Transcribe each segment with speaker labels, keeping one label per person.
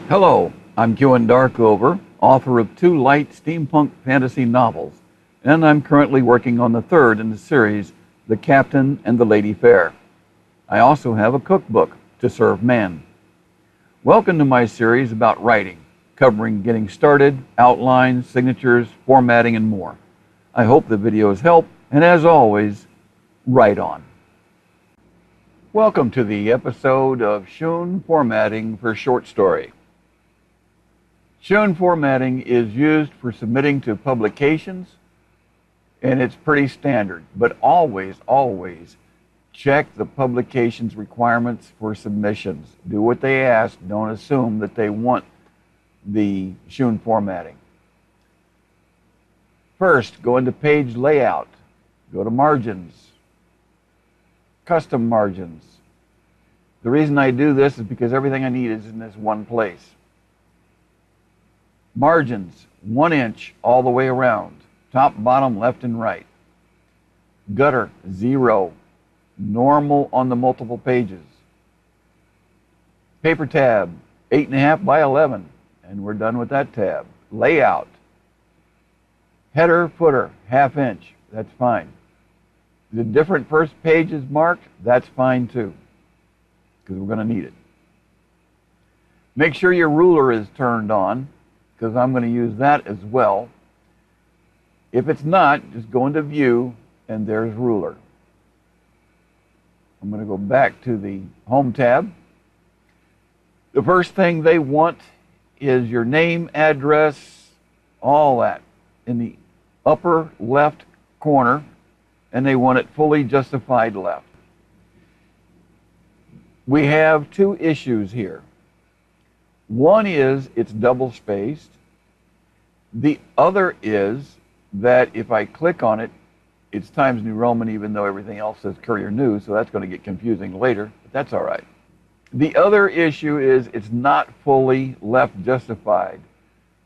Speaker 1: Hello, I'm Quinne, author of two light steampunk fantasy novels, and I'm currently working on the third in the series, The Captain and the Lady Fair. I also have a cookbook, To Serve Man. Welcome to my series about writing, covering getting started, outlines, signatures, formatting, and more. I hope the videos help, and as always, write on. Welcome to the episode of Shuun Formatting for Short Story. Shuun formatting is used for submitting to publications, and it's pretty standard, but always check the publication's requirements for submissions. Do what they ask. Don't assume that they want the Shuun formatting. First, go into page layout. Go to margins, custom margins. The reason I do this is because everything I need is in this one place. Margins, 1 inch all the way around, top, bottom, left, and right. Gutter, 0, normal on the multiple pages. Paper tab, 8.5 by 11, and we're done with that tab. Layout, header, footer, 1/2 inch, that's fine. The different first pages marked, that's fine too, because we're going to need it. Make sure your ruler is turned on, because I'm going to use that as well. If it's not, just go into View, and there's Ruler. I'm going to go back to the Home tab. The first thing they want is your name, address, all that in the upper left corner, and they want it fully justified left. We have two issues here. One is it's double spaced. The other is that if I click on it, it's Times New Roman, even though everything else says Courier News, so that's going to get confusing later, but that's all right. The other issue is it's not fully left justified.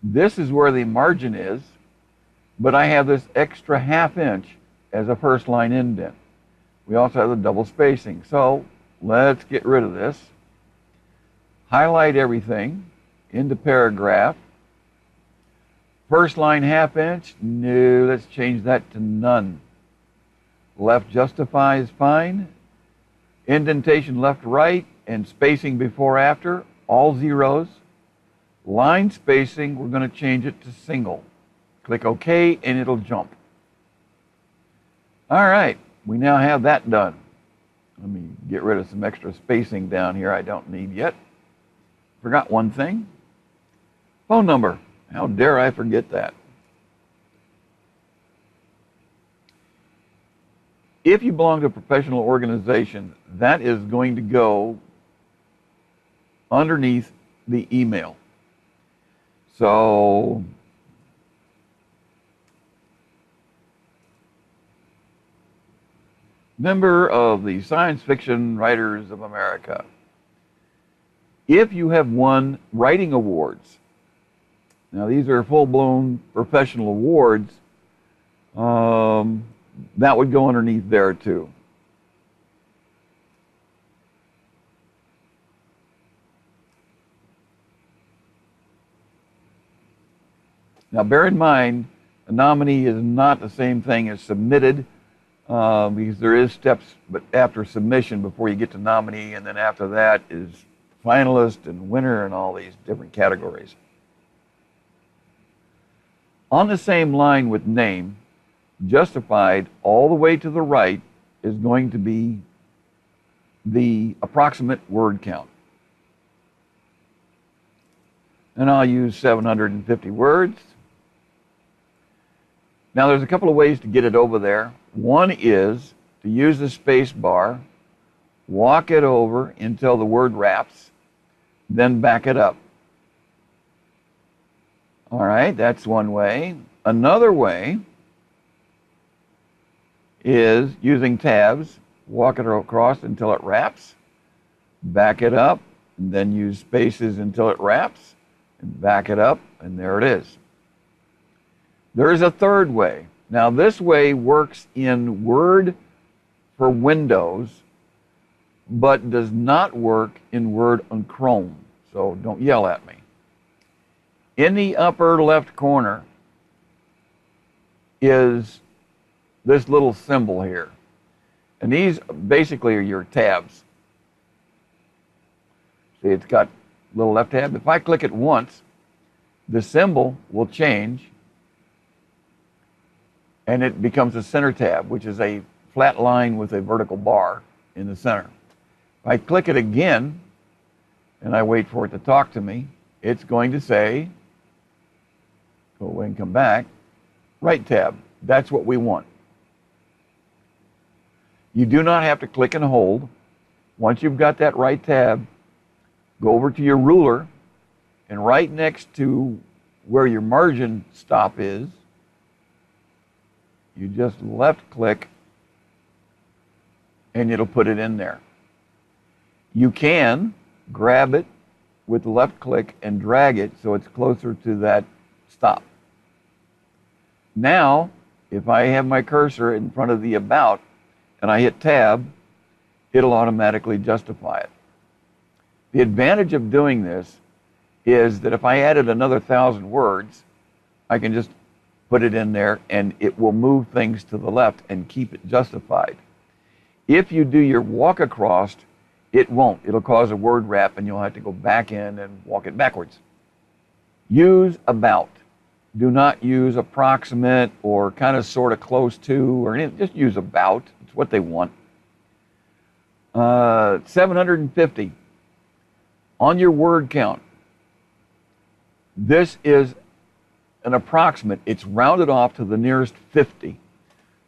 Speaker 1: This is where the margin is, but I have this extra 1/2 inch as a first line indent. We also have the double spacing, so let's get rid of this. Highlight everything into paragraph. First line 1/2 inch, no, let's change that to none. Left justify is fine. Indentation left, right, and spacing before, after, all zeros. Line spacing, we're going to change it to single. Click OK, and it'll jump. All right, we now have that done. Let me get rid of some extra spacing down here I don't need yet. Forgot one thing. Phone number. How dare I forget that? If you belong to a professional organization, that is going to go underneath the email. So member of the Science Fiction Writers of America. If you have won writing awards, now these are full-blown professional awards, that would go underneath there too. Now bear in mind, a nominee is not the same thing as submitted, because there is steps but after submission before you get to nominee, and then after that is finalist and winner and all these different categories. On the same line with name, justified all the way to the right is going to be the approximate word count. And I'll use 750 words. Now there's a couple of ways to get it over there. One is to use the space bar, walk it over until the word wraps, then back it up. All right, that's one way. Another way is using tabs, walk it across until it wraps, back it up, and then use spaces until it wraps, and back it up, and there it is. There is a third way. Now this way works in Word for Windows, but does not work in Word on Chrome. So don't yell at me. In the upper left corner is this little symbol here. And these basically are your tabs. See, it's got a little left tab. If I click it once, the symbol will change and it becomes a center tab, which is a flat line with a vertical bar in the center. If I click it again and I wait for it to talk to me, it's going to say, go away and come back, right tab. That's what we want. You do not have to click and hold. Once you've got that right tab, go over to your ruler, and right next to where your margin stop is, you just left click and it'll put it in there. You can grab it with the left click and drag it so it's closer to that stop. Now, if I have my cursor in front of the about and I hit tab, it'll automatically justify it. The advantage of doing this is that if I added another 1,000 words, I can just put it in there and it will move things to the left and keep it justified. If you do your walk across, it won't. It'll cause a word wrap and you'll have to go back in and walk it backwards. Use about. Do not use approximate or kind of sort of close to or anything. Just use about. It's what they want. 750. On your word count, this is an approximate. It's rounded off to the nearest 50.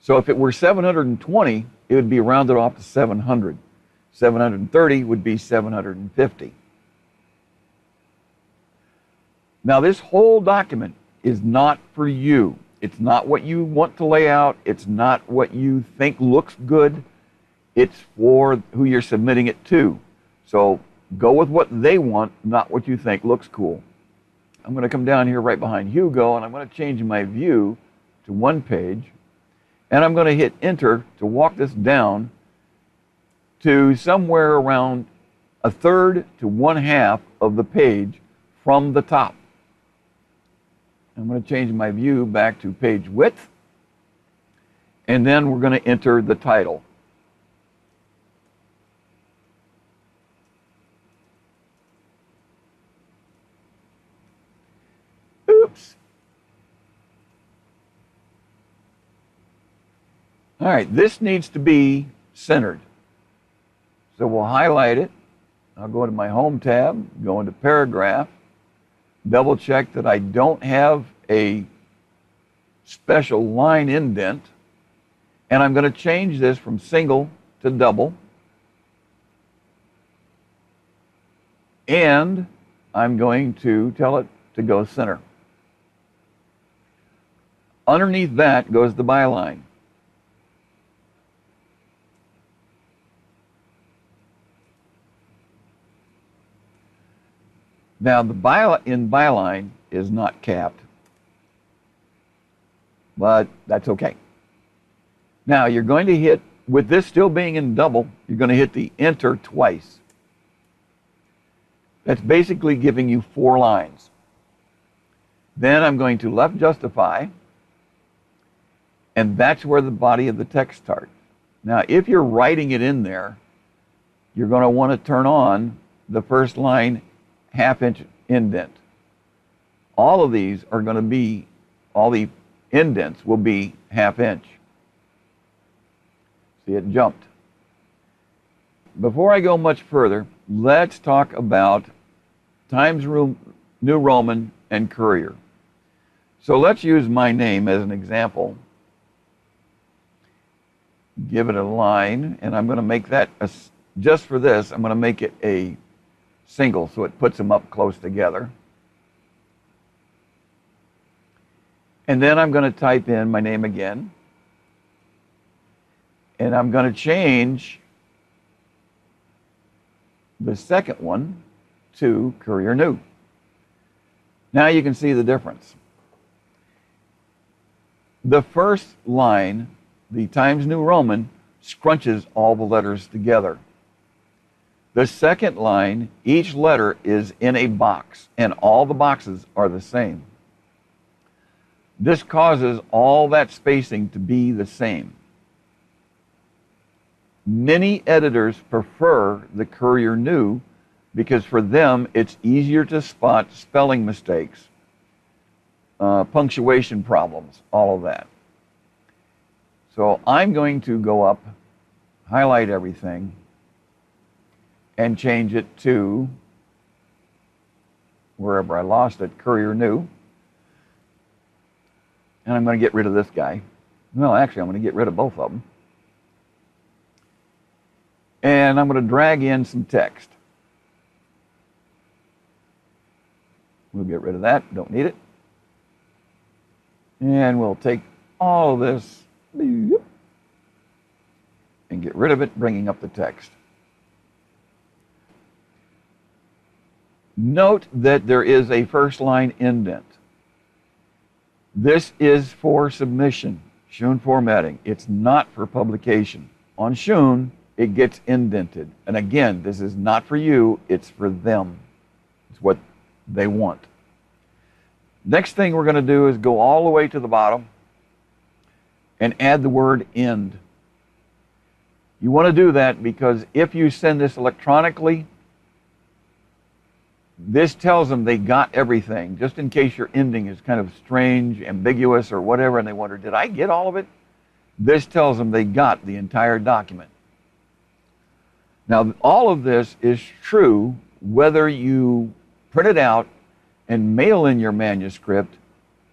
Speaker 1: So if it were 720, it would be rounded off to 700. 730 would be 750. Now this whole document is not for you. It's not what you want to lay out. It's not what you think looks good. It's for who you're submitting it to. So go with what they want, not what you think looks cool. I'm going to come down here right behind Hugo, and I'm going to change my view to one page. And I'm going to hit enter to walk this down to somewhere around 1/3 to 1/2 of the page from the top. I'm going to change my view back to page width. And then we're going to enter the title. Oops. All right, this needs to be centered. So we'll highlight it. I'll go into my home tab, go into paragraph, double check that I don't have a special line indent, and I'm going to change this from single to double. And I'm going to tell it to go center. Underneath that goes the byline. Now, the byline is not capped, but that's okay. Now, you're going to hit, with this still being in double, you're going to hit the enter twice. That's basically giving you 4 lines. Then I'm going to left justify, and that's where the body of the text starts. Now, if you're writing it in there, you're going to want to turn on the first line 1/2 inch indent. All of these are going to be, all the indents will be 1/2 inch. See, it jumped. Before I go much further, let's talk about Times New Roman and Courier. So let's use my name as an example. Give it a line, and I'm going to make that, just for this, I'm going to make it a single, so it puts them up close together. And then I'm going to type in my name again. And I'm going to change the second one to Courier New. Now you can see the difference. The first line, the Times New Roman, scrunches all the letters together. The second line, each letter is in a box, and all the boxes are the same. This causes all that spacing to be the same. Many editors prefer the Courier New because for them it's easier to spot spelling mistakes, punctuation problems, all of that. So I'm going to go up, highlight everything, and change it to wherever I lost it, Courier New. And I'm going to get rid of this guy. Well, actually, I'm going to get rid of both of them. And I'm going to drag in some text. We'll get rid of that. Don't need it. And we'll take all of this and get rid of it, bringing up the text. Note that there is a first line indent. This is for submission, Shuun formatting. It's not for publication. On Shuun, it gets indented. And again, this is not for you, it's for them. It's what they want. Next thing we're going to do is go all the way to the bottom and add the word end. You want to do that because if you send this electronically, this tells them they got everything, just in case your ending is kind of strange, ambiguous, or whatever, and they wonder, did I get all of it? This tells them they got the entire document. Now, all of this is true whether you print it out and mail in your manuscript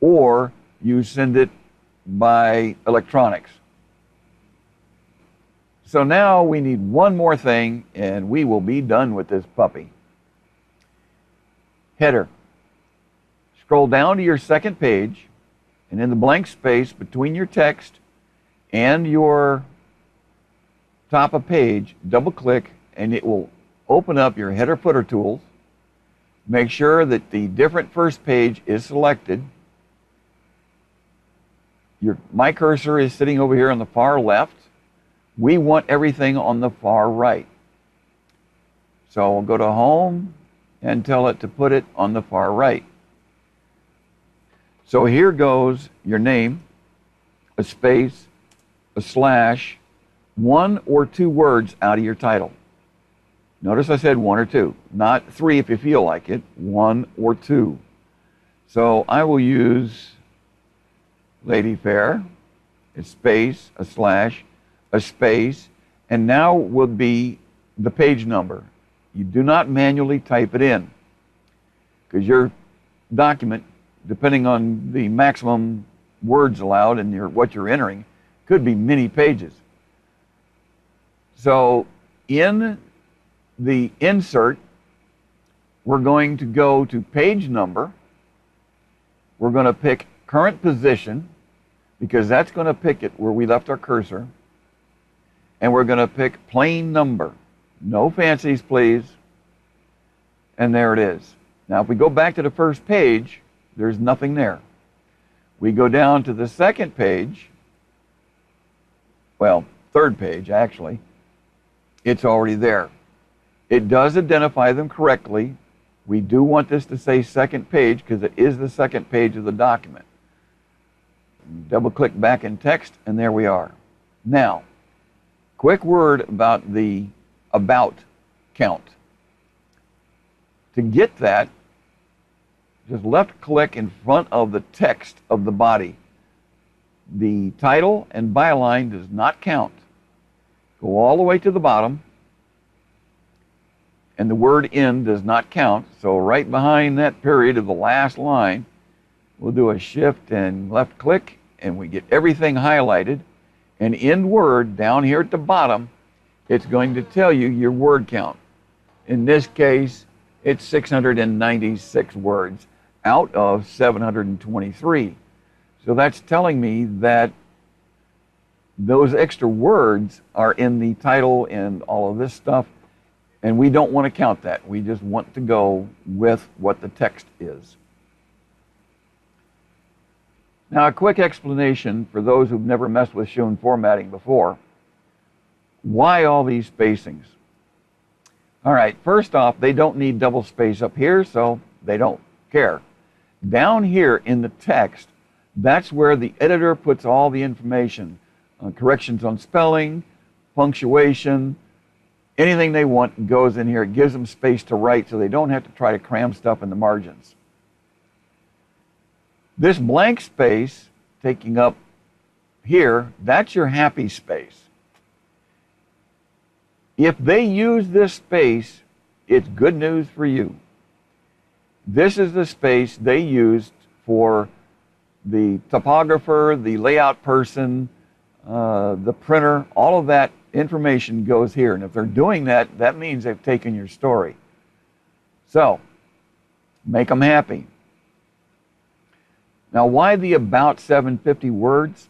Speaker 1: or you send it by electronics. So now we need one more thing and we will be done with this puppy. Header. Scroll down to your second page, and in the blank space between your text and your top of page, double click and it will open up your header footer tools. Make sure that the different first page is selected. My cursor is sitting over here on the far left. We want everything on the far right. So we'll go to home and tell it to put it on the far right. So here goes your name, a space, a slash, one or two words out of your title. Notice I said one or two, not three if you feel like it, one or two. So I will use Lady Fair, a space, a slash, a space, and now would be the page number. You do not manually type it in because your document, depending on the maximum words allowed and what you're entering, could be many pages. So in the insert, we're going to go to page number. We're going to pick current position because that's going to pick it where we left our cursor. And we're going to pick plain number. No fancies, please. And there it is. Now, if we go back to the first page, there's nothing there. We go down to the second page, well, third page, actually. It's already there. It does identify them correctly. We do want this to say second page because it is the second page of the document. Double-click back in text, and there we are. Now, quick word about the about count. To get that, just left-click in front of the text of the body. The title and byline does not count. Go all the way to the bottom, and the word end does not count. So right behind that period of the last line, we'll do a shift and left-click, and we get everything highlighted. And end word down here at the bottom, it's going to tell you your word count. In this case, it's 696 words out of 723. So that's telling me that those extra words are in the title and all of this stuff, and we don't want to count that. We just want to go with what the text is. Now, a quick explanation for those who've never messed with Shuun formatting before. Why all these spacings? All right, first off, they don't need double space up here, so they don't care. Down here in the text, that's where the editor puts all the information, corrections on spelling, punctuation, anything they want goes in here. It gives them space to write so they don't have to try to cram stuff in the margins. This blank space taking up here, that's your happy space. If they use this space, it's good news for you. This is the space they used for the typographer, the layout person, the printer. All of that information goes here. And if they're doing that, that means they've taken your story. So, make them happy. Now, why the about 750 words?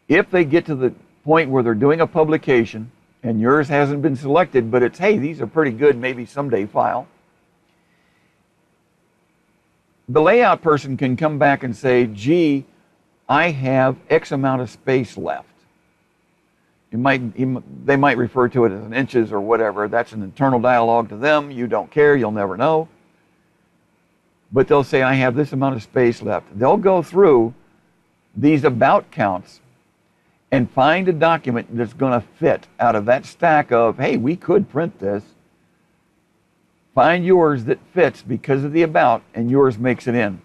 Speaker 1: If they get to the point where they're doing a publication, and yours hasn't been selected, but it's, hey, these are pretty good, maybe someday file, the layout person can come back and say, gee, I have X amount of space left. They might refer to it as in inches or whatever. That's an internal dialogue to them. You don't care. You'll never know. But they'll say, I have this amount of space left. They'll go through these about counts and find a document that's going to fit out of that stack of, hey, we could print this. Find yours that fits because of the about, and yours makes it in.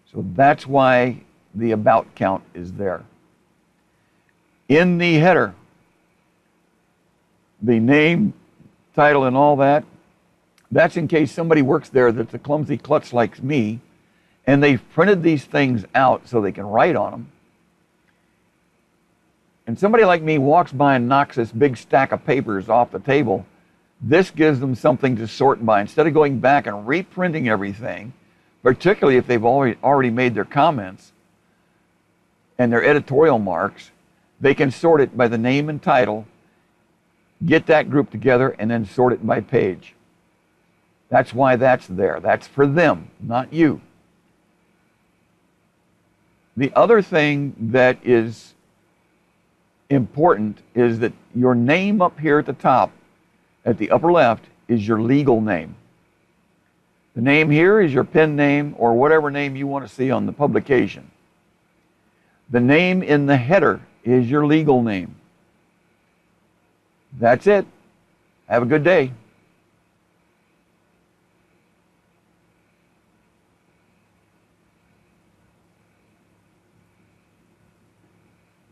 Speaker 1: So that's why the about count is there. In the header, the name, title, and all that, that's in case somebody works there that's a clumsy klutz like me, and they've printed these things out so they can write on them. And somebody like me walks by and knocks this big stack of papers off the table. This gives them something to sort by. Instead of going back and reprinting everything, particularly if they've already made their comments and their editorial marks, they can sort it by the name and title, get that group together, and then sort it by page. That's why that's there. That's for them, not you. The other thing that is important is that your name up here at the top, at the upper left, is your legal name. The name here is your pen name or whatever name you want to see on the publication. The name in the header is your legal name. That's it. Have a good day.